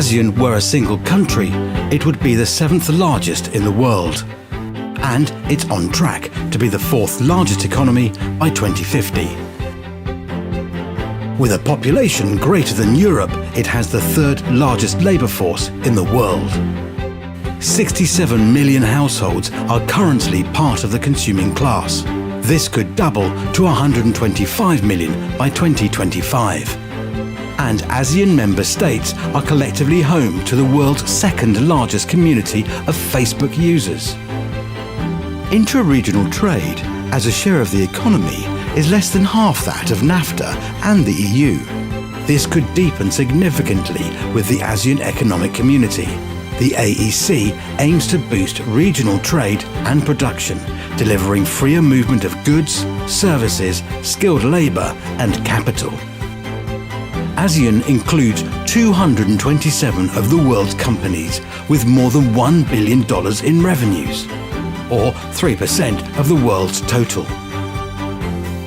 ASEAN were a single country, it would be the 7th largest in the world. And it's on track to be the 4th largest economy by 2050. With a population greater than Europe, it has the 3rd largest labour force in the world. 67 million households are currently part of the consuming class. This could double to 125 million by 2025. And ASEAN member states are collectively home to the world's 2nd largest community of Facebook users. Intra-regional trade, as a share of the economy, is less than half that of NAFTA and the EU. This could deepen significantly with the ASEAN Economic Community. The AEC aims to boost regional trade and production, delivering freer movement of goods, services, skilled labour and capital. ASEAN includes 227 of the world's companies with more than $1 billion in revenues, or 3% of the world's total.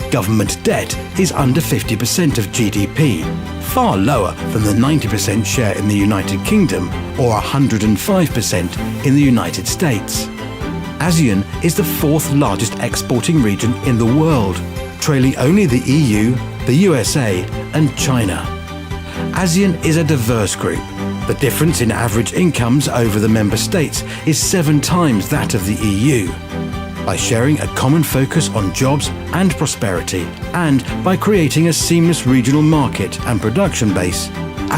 Government debt is under 50% of GDP, far lower than the 90% share in the United Kingdom or 105% in the United States. ASEAN is the 4th largest exporting region in the world, trailing only the EU, the USA and China. ASEAN is a diverse group. The difference in average incomes over the member states is 7 times that of the EU. By sharing a common focus on jobs and prosperity, and by creating a seamless regional market and production base,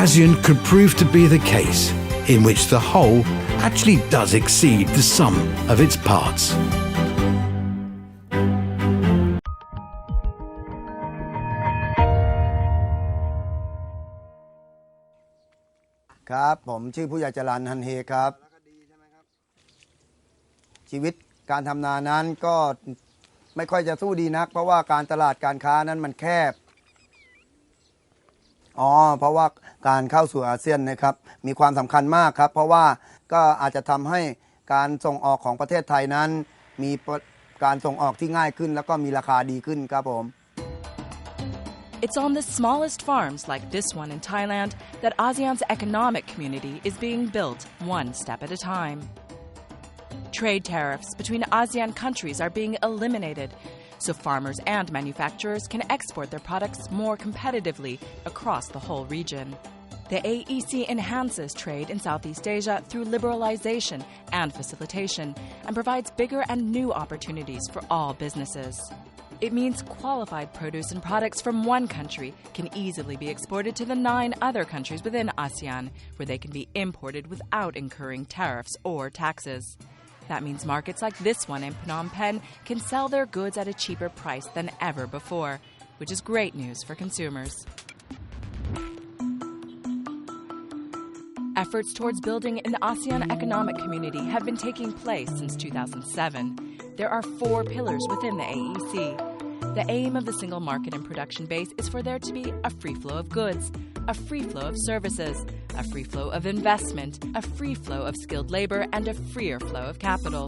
ASEAN could prove to be the case in which the whole actually does exceed the sum of its parts. ครับผมชื่อผู้ใหญ่จรัญฮันเฮครับชีวิตการทำนานั้นก็ไม่ค่อยจะสู้ดีนักเพราะว่าการตลาดการค้านั้นมันแคบเพราะว่าการเข้าสู่อาเซียนนะครับมีความสำคัญมากครับเพราะว่าก็อาจจะทำให้การส่งออกของประเทศไทยนั้นมีการส่งออกที่ง่ายขึ้นแล้วก็มีราคาดีขึ้นครับผม It's on the smallest farms like this one in Thailand that ASEAN's economic community is being built one step at a time. Trade tariffs between ASEAN countries are being eliminated, so farmers and manufacturers can export their products more competitively across the whole region. The AEC enhances trade in Southeast Asia through liberalization and facilitation and provides bigger and new opportunities for all businesses. It means qualified produce and products from one country can easily be exported to the 9 other countries within ASEAN, where they can be imported without incurring tariffs or taxes. That means markets like this one in Phnom Penh can sell their goods at a cheaper price than ever before, which is great news for consumers. Efforts towards building an ASEAN economic community have been taking place since 2007. There are 4 pillars within the AEC. The aim of the single market and production base is for there to be a free flow of goods, a free flow of services, a free flow of investment, a free flow of skilled labor, and a freer flow of capital.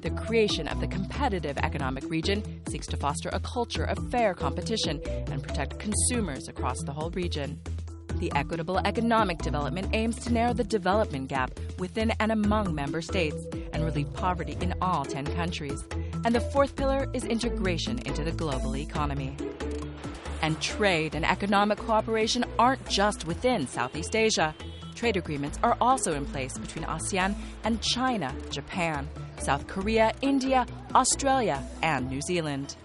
The creation of the competitive economic region seeks to foster a culture of fair competition and protect consumers across the whole region. The equitable economic development aims to narrow the development gap within and among member states and relieve poverty in all 10 countries. And the 4th pillar is integration into the global economy. And trade and economic cooperation aren't just within Southeast Asia. Trade agreements are also in place between ASEAN and China, Japan, South Korea, India, Australia, and New Zealand.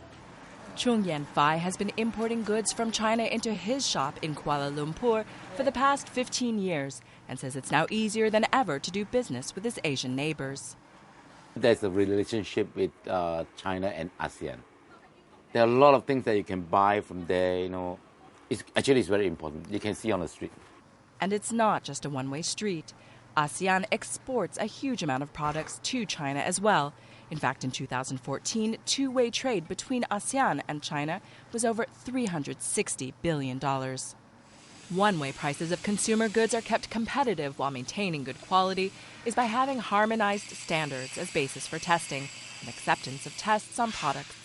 Chung Yan-Fai has been importing goods from China into his shop in Kuala Lumpur for the past 15 years and says it's now easier than ever to do business with his Asian neighbors. There's a relationship with China and ASEAN. There are a lot of things that you can buy from there, It's very important. You can see on the street. And it's not just a one-way street. ASEAN exports a huge amount of products to China as well. In fact, in 2014, two-way trade between ASEAN and China was over $360 billion. One way prices of consumer goods are kept competitive while maintaining good quality is by having harmonized standards as basis for testing and acceptance of tests on products.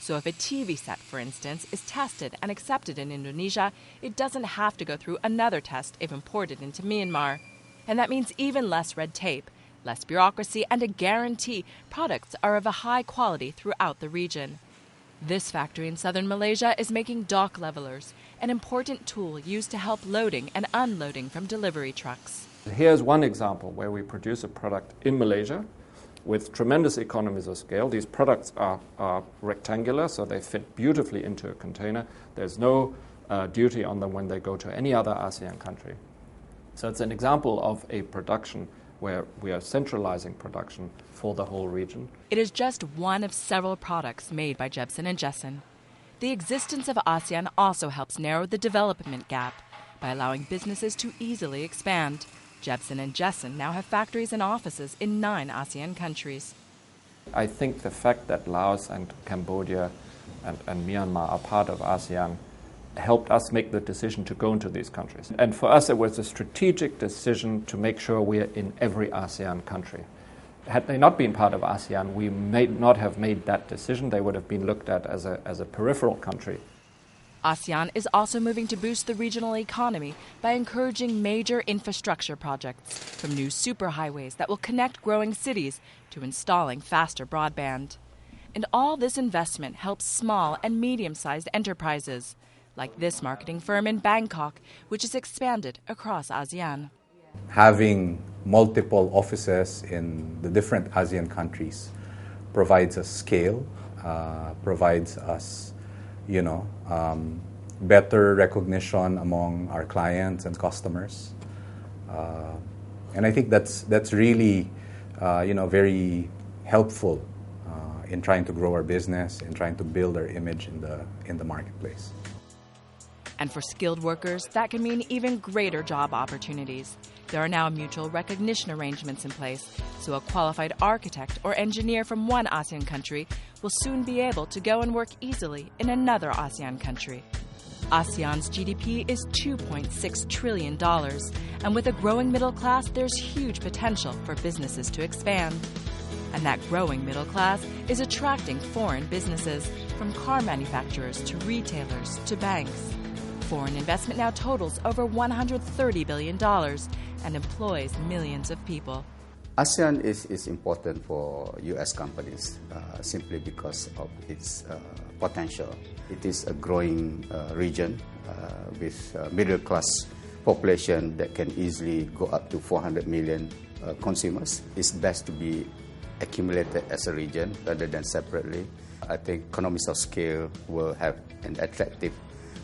So if a TV set, for instance, is tested and accepted in Indonesia, it doesn't have to go through another test if imported into Myanmar. And that means even less red tape, less bureaucracy, and a guarantee products are of a high quality throughout the region. This factory in southern Malaysia is making dock levelers, an important tool used to help loading and unloading from delivery trucks. Here's one example where we produce a product in Malaysia with tremendous economies of scale. These products are rectangular, so they fit beautifully into a container. There's no duty on them when they go to any other ASEAN country. So it's an example of a production where we are centralizing production for the whole region. It is just one of several products made by Jebsen & Jessen. The existence of ASEAN also helps narrow the development gap by allowing businesses to easily expand. Jebsen & Jessen now have factories and offices in 9 ASEAN countries. I think the fact that Laos and Cambodia and Myanmar are part of ASEAN helped us make the decision to go into these countries. And for us, it was a strategic decision to make sure we are in every ASEAN country. Had they not been part of ASEAN, we may not have made that decision. They would have been looked at as a peripheral country. ASEAN is also moving to boost the regional economy by encouraging major infrastructure projects, from new superhighways that will connect growing cities to installing faster broadband. And all this investment helps small and medium-sized enterprises, like this marketing firm in Bangkok, which is expanded across ASEAN. Having multiple offices in the different ASEAN countries provides us scale, provides us better recognition among our clients and customers, and I think that's really very helpful in trying to grow our business, in trying to build our image in the marketplace. And for skilled workers, that can mean even greater job opportunities. There are now mutual recognition arrangements in place, so a qualified architect or engineer from one ASEAN country will soon be able to go and work easily in another ASEAN country. ASEAN's GDP is $2.6 trillion, and with a growing middle class, there's huge potential for businesses to expand. And that growing middle class is attracting foreign businesses, from car manufacturers to retailers to banks. Foreign investment now totals over $130 billion and employs millions of people. ASEAN is important for U.S. companies simply because of its potential. It is a growing region with a middle-class population that can easily go up to 400 million consumers. It's best to be accumulated as a region rather than separately. I think economies of scale will have an attractive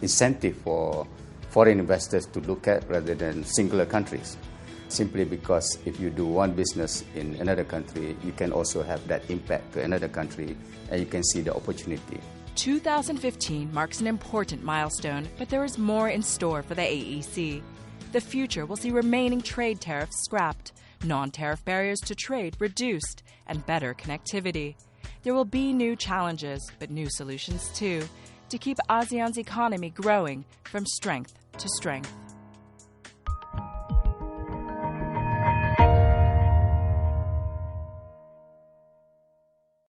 incentive for foreign investors to look at rather than singular countries. Simply because if you do one business in another country, you can also have that impact to another country and you can see the opportunity. 2015 marks an important milestone, but there is more in store for the AEC. The future will see remaining trade tariffs scrapped, non-tariff barriers to trade reduced, and better connectivity. There will be new challenges, but new solutions too, to keep ASEAN's economy growing from strength to strength.